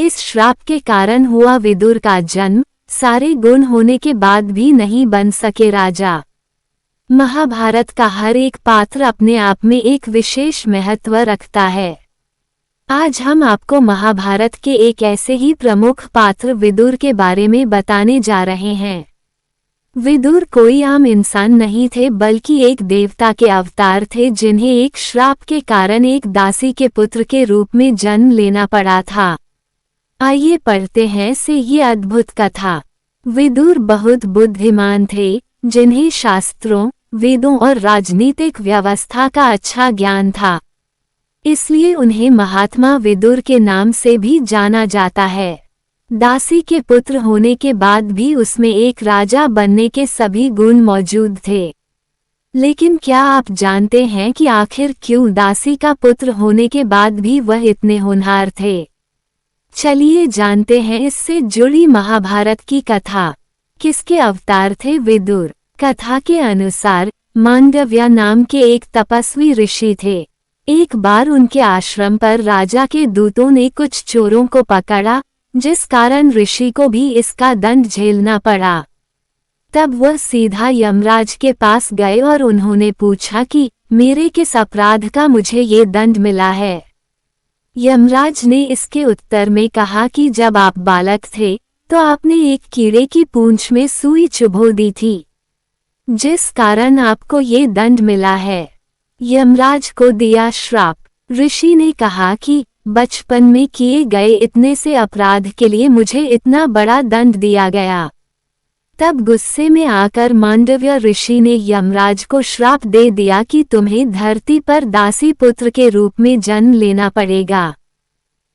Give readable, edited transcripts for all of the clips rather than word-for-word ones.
इस श्राप के कारण हुआ विदुर का जन्म, सारे गुण होने के बाद भी नहीं बन सके राजा। महाभारत का हर एक पात्र अपने आप में एक विशेष महत्व रखता है। आज हम आपको महाभारत के एक ऐसे ही प्रमुख पात्र विदुर के बारे में बताने जा रहे हैं। विदुर कोई आम इंसान नहीं थे, बल्कि एक देवता के अवतार थे जिन्हें एक श्राप के कारण एक दासी के पुत्र के रूप में जन्म लेना पड़ा था। आइए पढ़ते हैं से ये अद्भुत कथा। विदुर बहुत बुद्धिमान थे, जिन्हें शास्त्रों, वेदों और राजनीतिक व्यवस्था का अच्छा ज्ञान था। इसलिए उन्हें महात्मा विदुर के नाम से भी जाना जाता है। दासी के पुत्र होने के बाद भी उसमें एक राजा बनने के सभी गुण मौजूद थे। लेकिन क्या आप जानते हैं कि आखिर क्यों दासी का पुत्र होने के बाद भी वह इतने होनहार थे? चलिए जानते हैं इससे जुड़ी महाभारत की कथा। किसके अवतार थे विदुर? कथा के अनुसार मांडव्य नाम के एक तपस्वी ऋषि थे। एक बार उनके आश्रम पर राजा के दूतों ने कुछ चोरों को पकड़ा, जिस कारण ऋषि को भी इसका दंड झेलना पड़ा। तब वह सीधा यमराज के पास गए और उन्होंने पूछा कि मेरे किस अपराध का मुझे ये दंड मिला है। यमराज ने इसके उत्तर में कहा कि जब आप बालक थे तो आपने एक कीड़े की पूंछ में सुई चुभो दी थी, जिस कारण आपको ये दंड मिला है। यमराज को दिया श्राप। ऋषि ने कहा कि बचपन में किए गए इतने से अपराध के लिए मुझे इतना बड़ा दंड दिया गया। तब गुस्से में आकर मांडव्य ऋषि ने यमराज को श्राप दे दिया कि तुम्हें धरती पर दासी पुत्र के रूप में जन्म लेना पड़ेगा।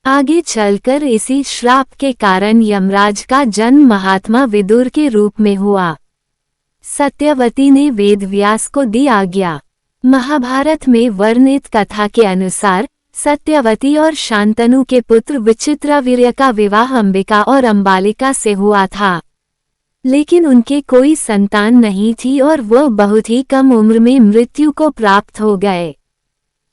आगे चलकर इसी श्राप के कारण यमराज का जन्म महात्मा विदुर के रूप में हुआ। सत्यवती ने वेदव्यास को दी आज्ञा। महाभारत में वर्णित कथा के अनुसार सत्यवती और शांतनु के पुत्र विचित्रवीर्य का विवाह अंबिका और अंबालिका से हुआ था, लेकिन उनके कोई संतान नहीं थी और वह बहुत ही कम उम्र में मृत्यु को प्राप्त हो गए।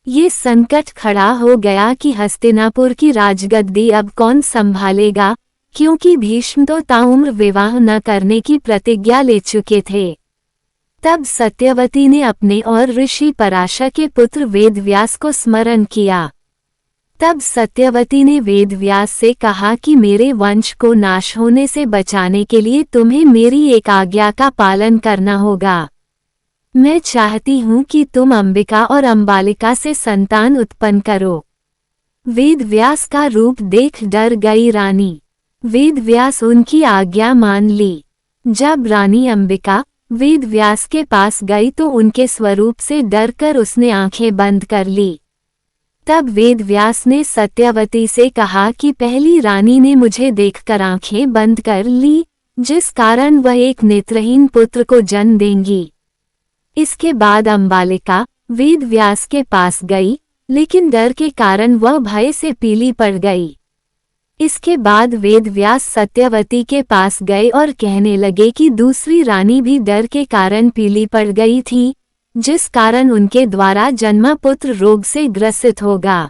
ये संकट खड़ा हो गया कि हस्तिनापुर की राजगद्दी अब कौन संभालेगा, क्योंकि भीष्म तो ताउम्र विवाह न करने की प्रतिज्ञा ले चुके थे। तब सत्यवती ने अपने और ऋषि पराशर के पुत्र वेदव्यास को स्मरण किया। तब सत्यवती ने वेदव्यास से कहा कि मेरे वंश को नाश होने से बचाने के लिए तुम्हें मेरी एक आज्ञा का पालन करना होगा। मैं चाहती हूँ कि तुम अंबिका और अंबालिका से संतान उत्पन्न करो। वेदव्यास का रूप देख डर गई रानी। वेदव्यास उनकी आज्ञा मान ली। जब रानी अंबिका वेदव्यास के पास गई तो उनके स्वरूप से डरकर उसने आंखें बंद कर ली। तब वेदव्यास ने सत्यवती से कहा कि पहली रानी ने मुझे देखकर आंखें बंद कर ली, जिस कारण वह एक नेत्रहीन पुत्र को जन्म देंगी। इसके बाद अंबालिका वेदव्यास के पास गई, लेकिन डर के कारण वह भय से पीली पड़ गई। इसके बाद वेदव्यास सत्यवती के पास गए और कहने लगे कि दूसरी रानी भी डर के कारण पीली पड़ गई थी, जिस कारण उनके द्वारा जन्मा पुत्र रोग से ग्रसित होगा।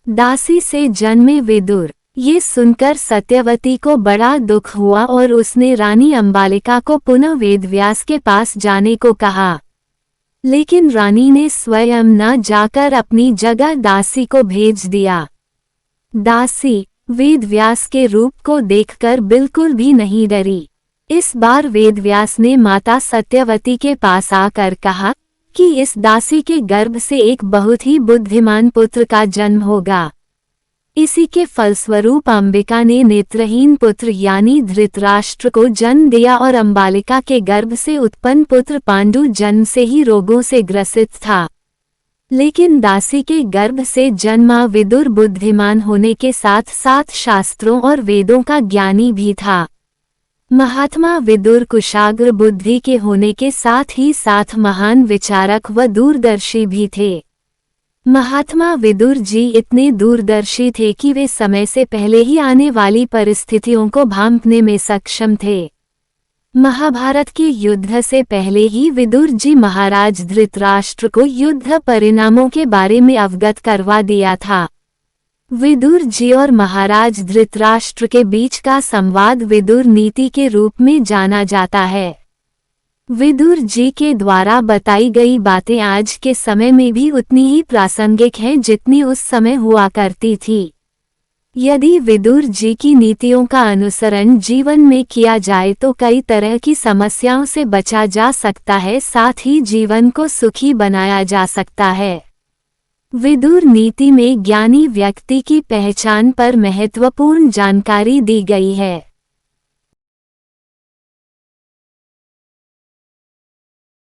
दासी से जन्मे विदुर। ये सुनकर सत्यवती को बड़ा दुख हुआ और उसने रानी अंबालिका को पुनः वेदव्यास के पास जाने को कहा, लेकिन रानी ने स्वयं न जाकर अपनी जगह दासी को भेज दिया। दासी वेदव्यास के रूप को देखकर बिल्कुल भी नहीं डरी। इस बार वेदव्यास ने माता सत्यवती के पास आकर कहा कि इस दासी के गर्भ से एक बहुत ही बुद्धिमान पुत्र का जन्म होगा। इसी के फलस्वरूप अंबिका ने नेत्रहीन पुत्र यानी धृतराष्ट्र को जन्म दिया और अंबालिका के गर्भ से उत्पन्न पुत्र पांडु जन्म से ही रोगों से ग्रसित था। लेकिन दासी के गर्भ से जन्मा विदुर बुद्धिमान होने के साथ साथ शास्त्रों और वेदों का ज्ञानी भी था। महात्मा विदुर कुशाग्र बुद्धि के होने के साथ ही साथ महान विचारक व दूरदर्शी भी थे। महात्मा विदुर जी इतने दूरदर्शी थे कि वे समय से पहले ही आने वाली परिस्थितियों को भांपने में सक्षम थे। महाभारत के युद्ध से पहले ही विदुर जी महाराज धृतराष्ट्र को युद्ध परिणामों के बारे में अवगत करवा दिया था। विदुर जी और महाराज धृतराष्ट्र के बीच का संवाद विदुर नीति के रूप में जाना जाता है। विदुर जी के द्वारा बताई गई बातें आज के समय में भी उतनी ही प्रासंगिक हैं जितनी उस समय हुआ करती थी। यदि विदुर जी की नीतियों का अनुसरण जीवन में किया जाए तो कई तरह की समस्याओं से बचा जा सकता है, साथ ही जीवन को सुखी बनाया जा सकता है। विदुर नीति में ज्ञानी व्यक्ति की पहचान पर महत्वपूर्ण जानकारी दी गई है।